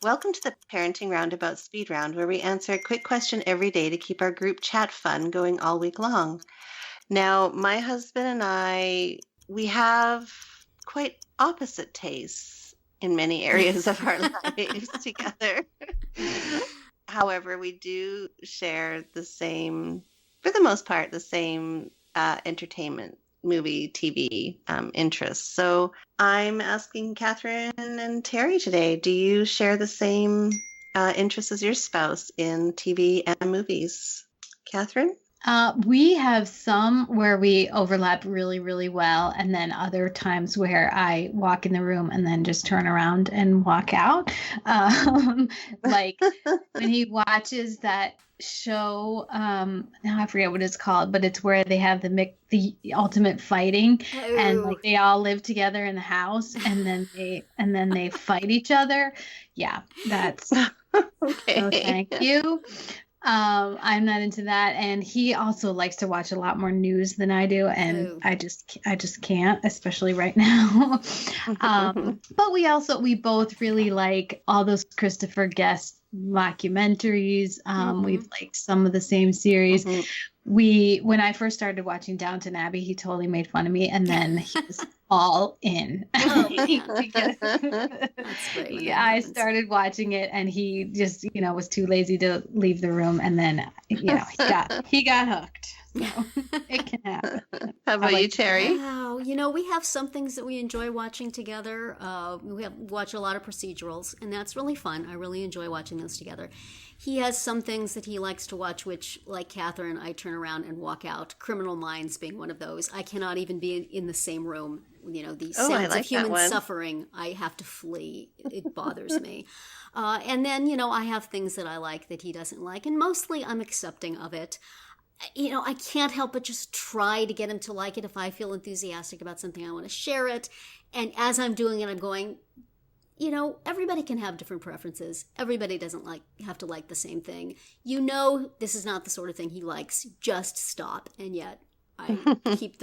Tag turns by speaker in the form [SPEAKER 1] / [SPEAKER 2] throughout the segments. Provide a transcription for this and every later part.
[SPEAKER 1] Welcome to the Parenting Roundabout Speed Round, where we answer a quick question every day to keep our group chat fun going all week long. Now, my husband and I, we have quite opposite tastes in many areas of our lives together. However, we do share the same, for the most part, the same entertainment, movie, TV interests. So I'm asking Catherine and Terry today, do you share the same interests as your spouse in TV and movies? Catherine?
[SPEAKER 2] We have some where we overlap really, really well, and then other times where I walk in the room and then just turn around and walk out. Like when he watches that show, now I forget what it's called, but it's where they have the ultimate fighting, and like they all live together in the house, and then they fight each other. Yeah, that's
[SPEAKER 1] okay.
[SPEAKER 2] So thank you. I'm not into that, and he also likes to watch a lot more news than I do, and I just can't, especially right now. But we both really like all those Christopher Guest mockumentaries. We've liked some of the same series. When I first started watching Downton Abbey, he totally made fun of me, and then he was all in.
[SPEAKER 3] That's great.
[SPEAKER 2] Yeah, I started watching it, and he just, was too lazy to leave the room, and then, he got hooked. So it can happen.
[SPEAKER 1] How about you, Terry?
[SPEAKER 3] Wow, we have some things that we enjoy watching together. We watch a lot of procedurals, and that's really fun. I really enjoy watching those together. He has some things that he likes to watch, which, like Catherine, I turn around and walk out. Criminal Minds being one of those. I cannot even be in the same room. The sounds of human suffering, I have to flee. It bothers me. And then, I have things that I like that he doesn't like, and mostly I'm accepting of it. I can't help but just try to get him to like it. If I feel enthusiastic about something, I want to share it. And as I'm doing it, I'm going, everybody can have different preferences. Everybody doesn't have to like the same thing. This is not the sort of thing he likes. Just stop. And yet I keep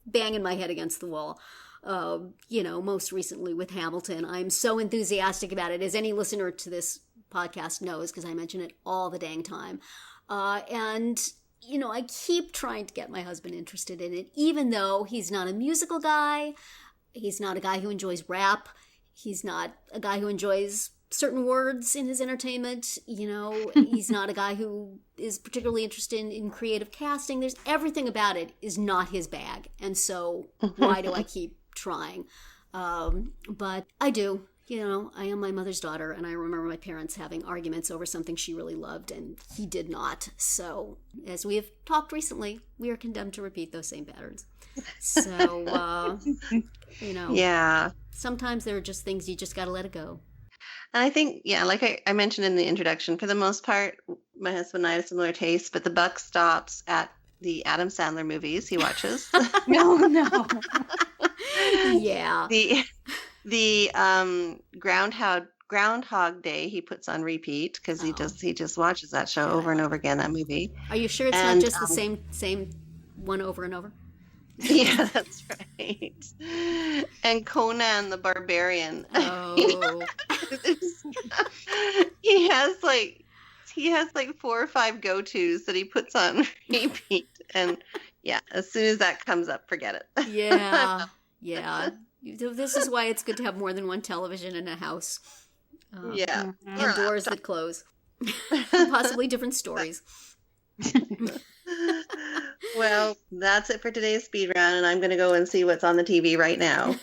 [SPEAKER 3] banging my head against the wall. Most recently with Hamilton, I'm so enthusiastic about it, as any listener to this podcast knows, because I mention it all the dang time. And I keep trying to get my husband interested in it, even though he's not a musical guy. He's not a guy who enjoys rap. He's not a guy who enjoys certain words in his entertainment. He's not a guy who is particularly interested in creative casting. There's everything about it is not his bag. And so why do I keep trying? But I do. I am my mother's daughter, and I remember my parents having arguments over something she really loved, and he did not. So, as we have talked recently, we are condemned to repeat those same patterns. So,
[SPEAKER 1] Yeah.
[SPEAKER 3] Sometimes there are just things you just got to let it go.
[SPEAKER 1] And I think, like I mentioned in the introduction, for the most part, my husband and I have similar tastes, but the buck stops at the Adam Sandler movies he watches.
[SPEAKER 2] No.
[SPEAKER 3] Yeah.
[SPEAKER 1] The Groundhog Day he puts on repeat because he just watches that show over and over again, that movie.
[SPEAKER 3] Are you sure it's not just the same one over and over?
[SPEAKER 1] Yeah, that's right. And Conan the Barbarian.
[SPEAKER 3] Oh.
[SPEAKER 1] he has like 4 or 5 go-tos that he puts on repeat, and as soon as that comes up, forget it.
[SPEAKER 3] Yeah. This is why it's good to have more than one television in a house. And doors that close. Possibly different stories.
[SPEAKER 1] Well, that's it for today's speed round, and I'm going to go and see what's on the TV right now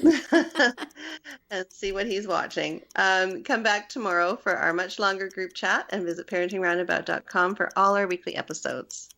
[SPEAKER 1] and see what he's watching. Come back tomorrow for our much longer group chat, and visit parentingroundabout.com for all our weekly episodes.